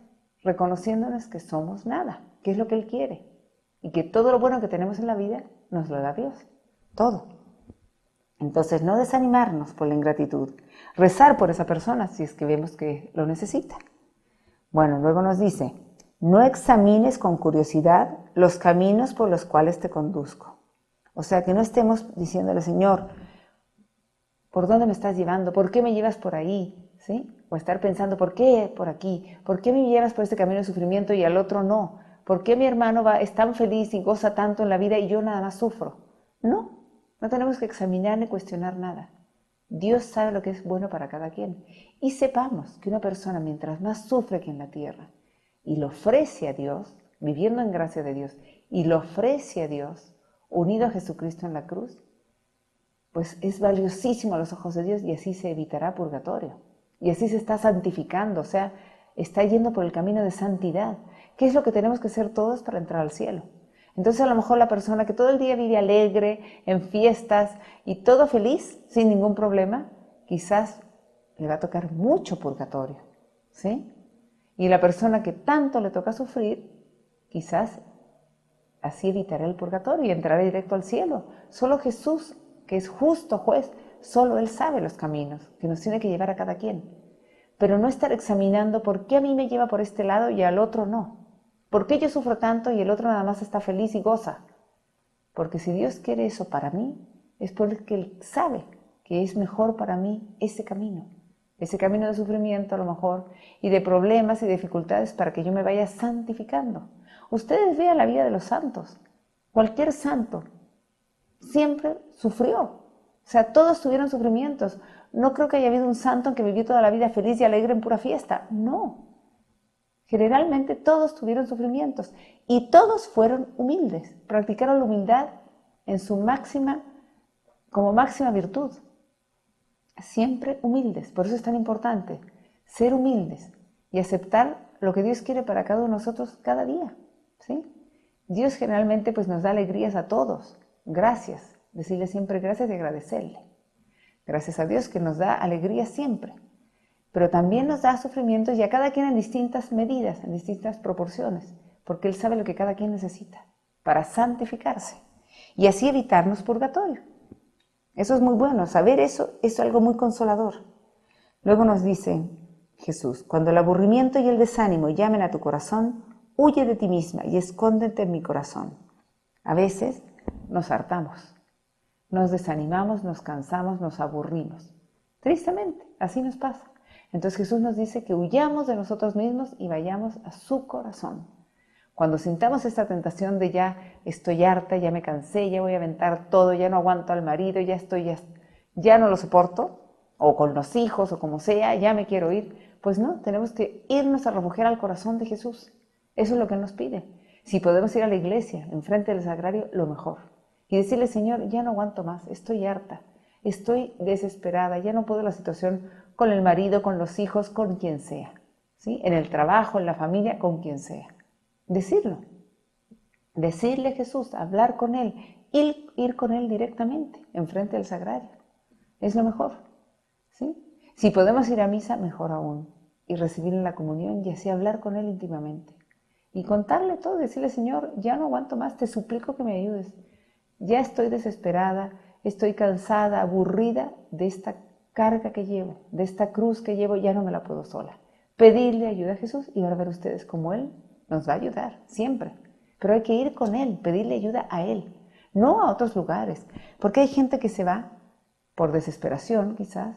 [SPEAKER 1] reconociéndonos que somos nada, que es lo que Él quiere, y que todo lo bueno que tenemos en la vida nos lo da Dios, todo. Entonces, no desanimarnos por la ingratitud, rezar por esa persona si es que vemos que lo necesita. Bueno, luego nos dice, no examines con curiosidad los caminos por los cuales te conduzco. O sea, que no estemos diciéndole, Señor, ¿por dónde me estás llevando? ¿Por qué me llevas por ahí? ¿Sí? O estar pensando, ¿por qué por aquí? ¿Por qué me llevas por este camino de sufrimiento y al otro no? ¿Por qué mi hermano es tan feliz y goza tanto en la vida y yo nada más sufro? No, no tenemos que examinar ni cuestionar nada. Dios sabe lo que es bueno para cada quien. Y sepamos que una persona mientras más sufre aquí en la tierra y lo ofrece a Dios, viviendo en gracia de Dios, y lo ofrece a Dios, unido a Jesucristo en la cruz, pues es valiosísimo a los ojos de Dios y así se evitará purgatorio. Y así se está santificando, o sea, está yendo por el camino de santidad. ¿Qué es lo que tenemos que hacer todos para entrar al cielo? Entonces a lo mejor la persona que todo el día vive alegre, en fiestas y todo feliz, sin ningún problema, quizás le va a tocar mucho purgatorio, ¿sí? Y la persona que tanto le toca sufrir, quizás así evitará el purgatorio y entrará directo al cielo. Solo Jesús, que es justo juez, solo Él sabe los caminos que nos tiene que llevar a cada quien. Pero no estar examinando por qué a mí me lleva por este lado y al otro no. ¿Por qué yo sufro tanto y el otro nada más está feliz y goza? Porque si Dios quiere eso para mí, es porque Él sabe que es mejor para mí ese camino de sufrimiento a lo mejor, y de problemas y dificultades para que yo me vaya santificando. Ustedes vean la vida de los santos. Cualquier santo siempre sufrió. O sea, todos tuvieron sufrimientos. No creo que haya habido un santo que vivió toda la vida feliz y alegre en pura fiesta. No. Generalmente todos tuvieron sufrimientos y todos fueron humildes. Practicaron la humildad en su como máxima virtud. Siempre humildes. Por eso es tan importante ser humildes y aceptar lo que Dios quiere para cada uno de nosotros cada día, ¿sí? Dios generalmente pues nos da alegrías a todos. Gracias. Decirle siempre gracias y agradecerle. Gracias a Dios que nos da alegría siempre. Pero también nos da sufrimientos y a cada quien en distintas medidas, en distintas proporciones, porque Él sabe lo que cada quien necesita para santificarse y así evitarnos purgatorio. Eso es muy bueno, saber eso es algo muy consolador. Luego nos dice Jesús, cuando el aburrimiento y el desánimo llamen a tu corazón, huye de ti misma y escóndete en mi corazón. A veces nos hartamos, nos desanimamos, nos cansamos, nos aburrimos. Tristemente, así nos pasa. Entonces Jesús nos dice que huyamos de nosotros mismos y vayamos a su corazón. Cuando sintamos esta tentación de ya estoy harta, ya me cansé, ya voy a aventar todo, ya no aguanto al marido, ya no lo soporto, o con los hijos, o como sea, ya me quiero ir, pues no, tenemos que irnos a refugiar al corazón de Jesús. Eso es lo que Él nos pide. Si podemos ir a la iglesia, enfrente del sagrario, lo mejor. Y decirle, Señor, ya no aguanto más, estoy harta, estoy desesperada, ya no puedo la situación con el marido, con los hijos, con quien sea, ¿sí? En el trabajo, en la familia, con quien sea. Decirlo, decirle a Jesús, hablar con Él, ir con Él directamente, enfrente del sagrario. Es lo mejor, ¿sí? Si podemos ir a misa, mejor aún, y recibir en la comunión y así hablar con Él íntimamente. Y contarle todo, decirle, Señor, ya no aguanto más, te suplico que me ayudes. Ya estoy desesperada, estoy cansada, aburrida de esta carga que llevo, de esta cruz que llevo, ya no me la puedo sola. Pedirle ayuda a Jesús y van a ver ustedes cómo Él nos va a ayudar, siempre. Pero hay que ir con Él, pedirle ayuda a Él, no a otros lugares. Porque hay gente que se va, por desesperación quizás,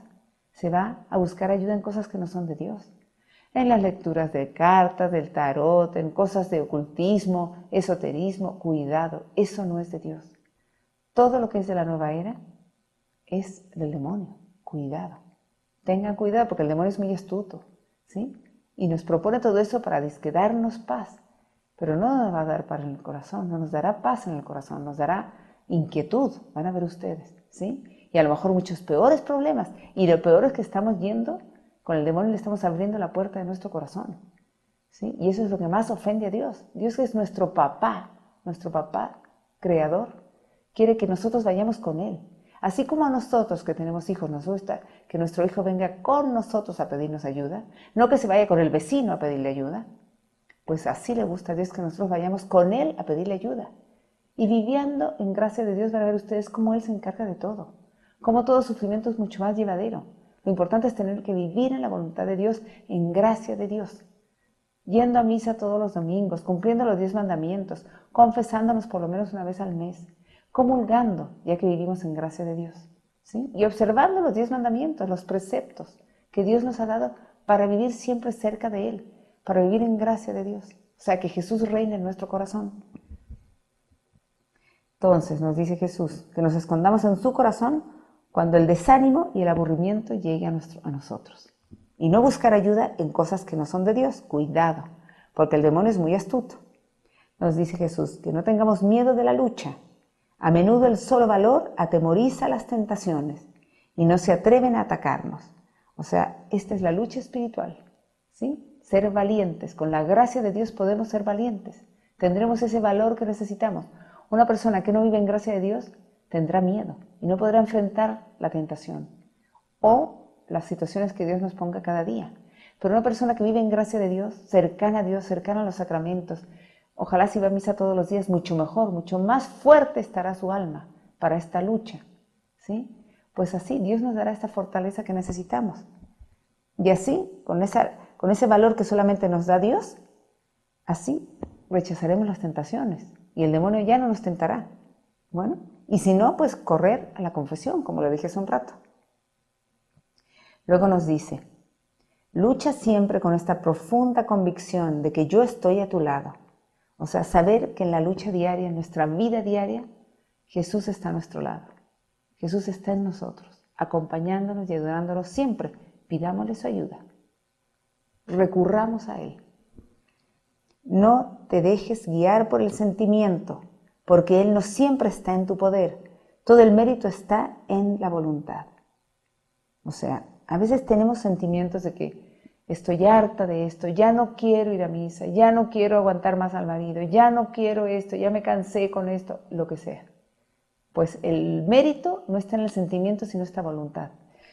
[SPEAKER 1] se va a buscar ayuda en cosas que no son de Dios. En las lecturas de cartas, del tarot, en cosas de ocultismo, esoterismo, cuidado, eso no es de Dios. Todo lo que es de la nueva era es del demonio, cuidado. Tengan cuidado porque el demonio es muy astuto, ¿sí? Y nos propone todo eso para darnos paz, pero no nos va a dar paz en el corazón, no nos dará paz en el corazón, nos dará inquietud, van a ver ustedes, ¿sí? Y a lo mejor muchos peores problemas, y lo peor es que estamos yendo, con el demonio le estamos abriendo la puerta de nuestro corazón, ¿sí? Y eso es lo que más ofende a Dios. Dios es nuestro papá creador, quiere que nosotros vayamos con Él. Así como a nosotros que tenemos hijos nos gusta que nuestro hijo venga con nosotros a pedirnos ayuda, no que se vaya con el vecino a pedirle ayuda, pues así le gusta a Dios que nosotros vayamos con Él a pedirle ayuda. Y viviendo en gracia de Dios van a ver ustedes cómo Él se encarga de todo, cómo todo sufrimiento es mucho más llevadero. Lo importante es tener que vivir en la voluntad de Dios, en gracia de Dios, yendo a misa todos los domingos, cumpliendo los 10 mandamientos, confesándonos por lo menos una vez al mes, comulgando, ya que vivimos en gracia de Dios, ¿sí? Y observando los 10 mandamientos, los preceptos que Dios nos ha dado para vivir siempre cerca de Él, para vivir en gracia de Dios. O sea, que Jesús reine en nuestro corazón. Entonces nos dice Jesús que nos escondamos en su corazón cuando el desánimo y el aburrimiento llegue a nosotros. Y no buscar ayuda en cosas que no son de Dios. Cuidado, porque el demonio es muy astuto. Nos dice Jesús que no tengamos miedo de la lucha. A menudo el solo valor atemoriza las tentaciones y no se atreven a atacarnos. O sea, esta es la lucha espiritual, ¿sí? Ser valientes. Con la gracia de Dios podemos ser valientes. Tendremos ese valor que necesitamos. Una persona que no vive en gracia de Dios tendrá miedo y no podrá enfrentar la tentación o las situaciones que Dios nos ponga cada día. Pero una persona que vive en gracia de Dios, cercana a Dios, cercana a los sacramentos, ojalá si va a misa todos los días, mucho mejor, mucho más fuerte estará su alma para esta lucha, ¿sí? Pues así Dios nos dará esta fortaleza que necesitamos. Y así, con ese valor que solamente nos da Dios, así rechazaremos las tentaciones y el demonio ya no nos tentará. Bueno, y si no, pues correr a la confesión, como lo dije hace un rato. Luego nos dice, lucha siempre con esta profunda convicción de que yo estoy a tu lado. O sea, saber que en la lucha diaria, en nuestra vida diaria, Jesús está a nuestro lado. Jesús está en nosotros, acompañándonos y ayudándonos siempre. Pidámosle su ayuda. Recurramos a Él. No te dejes guiar por el sentimiento, porque Él no siempre está en tu poder. Todo el mérito está en la voluntad. O sea, a veces tenemos sentimientos de que estoy harta de esto, ya no quiero ir a misa, ya no quiero aguantar más al marido, ya no quiero esto, ya me cansé con esto, lo que sea. Pues el mérito no está en el sentimiento, sino en esta voluntad.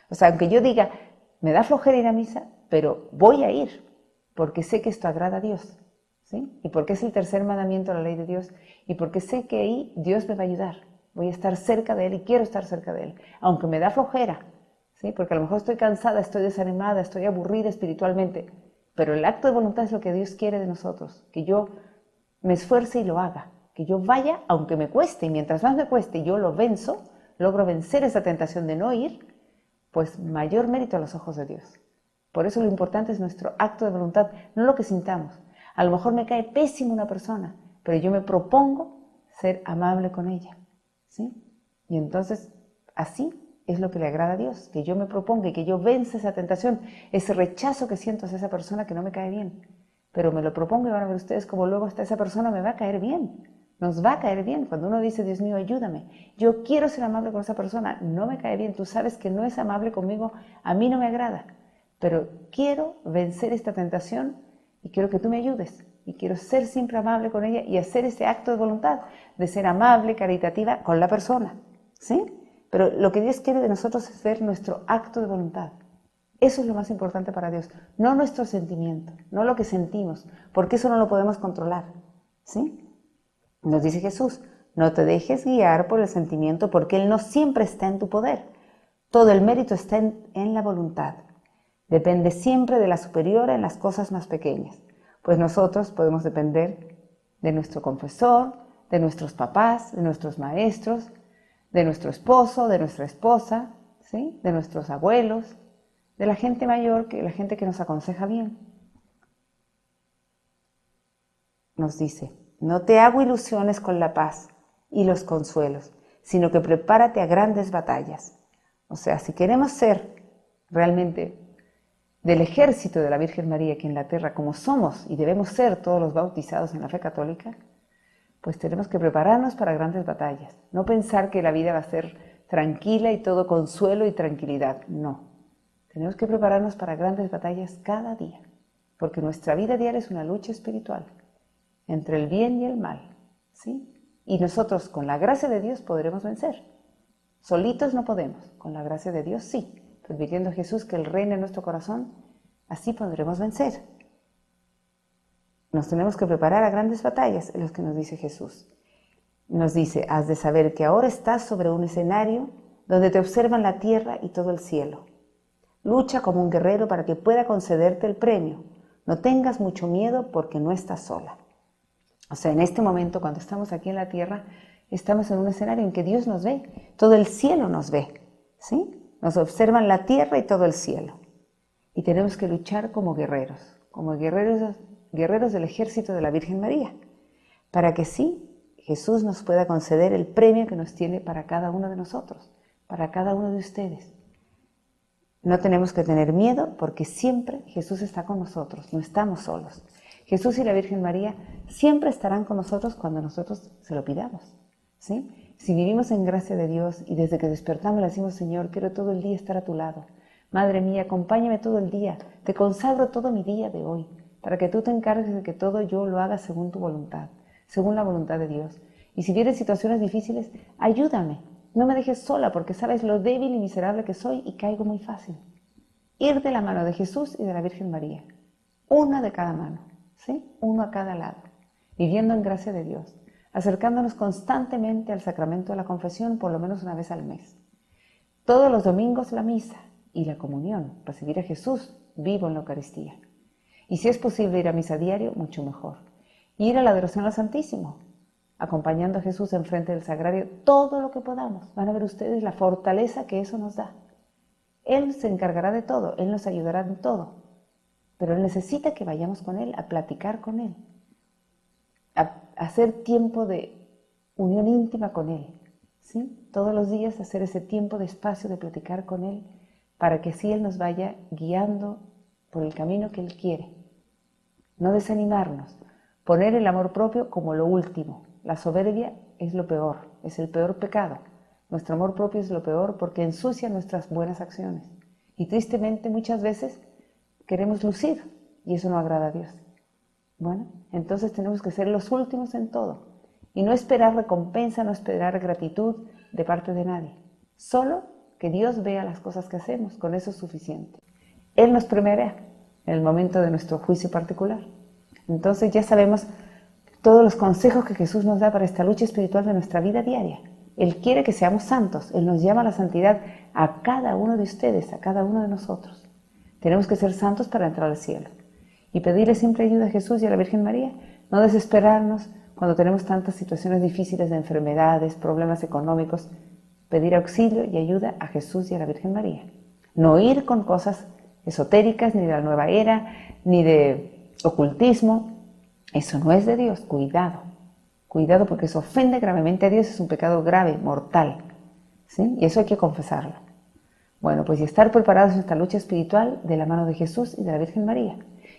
[SPEAKER 1] O sea, aunque yo diga, me da flojera ir a misa, pero voy a ir, porque sé que esto agrada a Dios, ¿sí? Y porque es el tercer mandamiento de la ley de Dios, y porque sé que ahí Dios me va a ayudar. Voy a estar cerca de Él y quiero estar cerca de Él, aunque me da flojera, ¿sí? Porque a lo mejor estoy cansada, estoy desanimada, estoy aburrida espiritualmente, pero el acto de voluntad es lo que Dios quiere de nosotros, que yo me esfuerce y lo haga, que yo vaya aunque me cueste, y mientras más me cueste yo lo venzo, logro vencer esa tentación de no ir, pues mayor mérito a los ojos de Dios. Por eso lo importante es nuestro acto de voluntad, no lo que sintamos. A lo mejor me cae pésimo una persona, pero yo me propongo ser amable con ella, ¿sí? Y entonces así es lo que le agrada a Dios, que yo me proponga y que yo venza esa tentación, ese rechazo que siento hacia esa persona que no me cae bien. Pero me lo propongo y van a ver ustedes cómo luego hasta esa persona me va a caer bien. Nos va a caer bien cuando uno dice, Dios mío, ayúdame. Yo quiero ser amable con esa persona, no me cae bien, tú sabes que no es amable conmigo, a mí no me agrada. Pero quiero vencer esta tentación y quiero que tú me ayudes. Y quiero ser siempre amable con ella y hacer ese acto de voluntad, de ser amable, caritativa con la persona, ¿sí? Pero lo que Dios quiere de nosotros es ver nuestro acto de voluntad. Eso es lo más importante para Dios, no nuestro sentimiento, no lo que sentimos, porque eso no lo podemos controlar, ¿sí? Nos dice Jesús, no te dejes guiar por el sentimiento porque Él no siempre está en tu poder. Todo el mérito está en la voluntad. Depende siempre de la superiora en las cosas más pequeñas, pues nosotros podemos depender de nuestro confesor, de nuestros papás, de nuestros maestros, de nuestro esposo, de nuestra esposa, ¿sí? De nuestros abuelos, de la gente mayor, la gente que nos aconseja bien. Nos dice, no te hago ilusiones con la paz y los consuelos, sino que prepárate a grandes batallas. O sea, si queremos ser realmente del ejército de la Virgen María aquí en la tierra, como somos y debemos ser todos los bautizados en la fe católica, pues tenemos que prepararnos para grandes batallas. No pensar que la vida va a ser tranquila y todo consuelo y tranquilidad. No. Tenemos que prepararnos para grandes batallas cada día, porque nuestra vida diaria es una lucha espiritual entre el bien y el mal, ¿sí? Y nosotros, con la gracia de Dios, podremos vencer. Solitos no podemos, con la gracia de Dios sí, permitiendo a Jesús que Él reine en nuestro corazón, así podremos vencer. Nos tenemos que preparar a grandes batallas, es lo que nos dice Jesús. Nos dice, has de saber que ahora estás sobre un escenario donde te observan la tierra y todo el cielo. Lucha como un guerrero para que pueda concederte el premio. No tengas mucho miedo porque no estás sola. O sea, en este momento, cuando estamos aquí en la tierra, estamos en un escenario en que Dios nos ve, todo el cielo nos ve, ¿sí? Nos observan la tierra y todo el cielo. Y tenemos que luchar como guerreros del ejército de la Virgen María, para que sí, Jesús nos pueda conceder el premio que nos tiene para cada uno de nosotros, para cada uno de ustedes. No tenemos que tener miedo porque siempre Jesús está con nosotros, no estamos solos. Jesús y la Virgen María siempre estarán con nosotros cuando nosotros se lo pidamos, ¿sí? Si vivimos en gracia de Dios y desde que despertamos le decimos, Señor, quiero todo el día estar a tu lado. Madre mía, acompáñame todo el día. Te consagro todo mi día de hoy, para que tú te encargues de que todo yo lo haga según tu voluntad, según la voluntad de Dios. Y si vienen situaciones difíciles, ayúdame. No me dejes sola, porque sabes lo débil y miserable que soy y caigo muy fácil. Ir de la mano de Jesús y de la Virgen María. Una de cada mano, ¿sí? Uno a cada lado. Viviendo en gracia de Dios. Acercándonos constantemente al sacramento de la confesión por lo menos una vez al mes. Todos los domingos la misa y la comunión, recibir a Jesús vivo en la Eucaristía. Y si es posible ir a misa diario, mucho mejor. Y ir a la adoración al Santísimo, acompañando a Jesús enfrente del sagrario todo lo que podamos. Van a ver ustedes la fortaleza que eso nos da. Él se encargará de todo, Él nos ayudará en todo. Pero Él necesita que vayamos con Él, a platicar con Él, a hacer tiempo de unión íntima con Él, ¿sí? Todos los días hacer ese tiempo de espacio de platicar con Él, para que así Él nos vaya guiando por el camino que Él quiere. No desanimarnos, poner el amor propio como lo último. La soberbia es lo peor, es el peor pecado. Nuestro amor propio es lo peor porque ensucia nuestras buenas acciones. Y tristemente muchas veces queremos lucir y eso no agrada a Dios. Bueno, entonces tenemos que ser los últimos en todo y no esperar recompensa, no esperar gratitud de parte de nadie. Solo que Dios vea las cosas que hacemos, con eso es suficiente. Él nos premiará en el momento de nuestro juicio particular. Entonces ya sabemos todos los consejos que Jesús nos da para esta lucha espiritual de nuestra vida diaria. Él quiere que seamos santos, Él nos llama a la santidad a cada uno de ustedes, a cada uno de nosotros. Tenemos que ser santos para entrar al cielo. Y pedirle siempre ayuda a Jesús y a la Virgen María. No desesperarnos cuando tenemos tantas situaciones difíciles de enfermedades, problemas económicos. Pedir auxilio y ayuda a Jesús y a la Virgen María. No ir con cosas esotéricas, ni de la nueva era, ni de ocultismo. Eso no es de Dios. Cuidado. Cuidado porque eso ofende gravemente a Dios. Es un pecado grave, mortal. ¿Sí? Y eso hay que confesarlo. Bueno, pues y estar preparados en esta lucha espiritual de la mano de Jesús y de la Virgen María.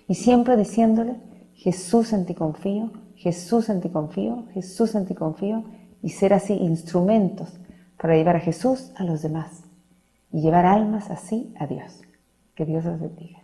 [SPEAKER 1] Y siempre diciéndole, Jesús en ti confío, Jesús en ti confío, Jesús en ti confío, y ser así instrumentos para llevar a Jesús a los demás y llevar almas así a Dios. Que Dios los bendiga.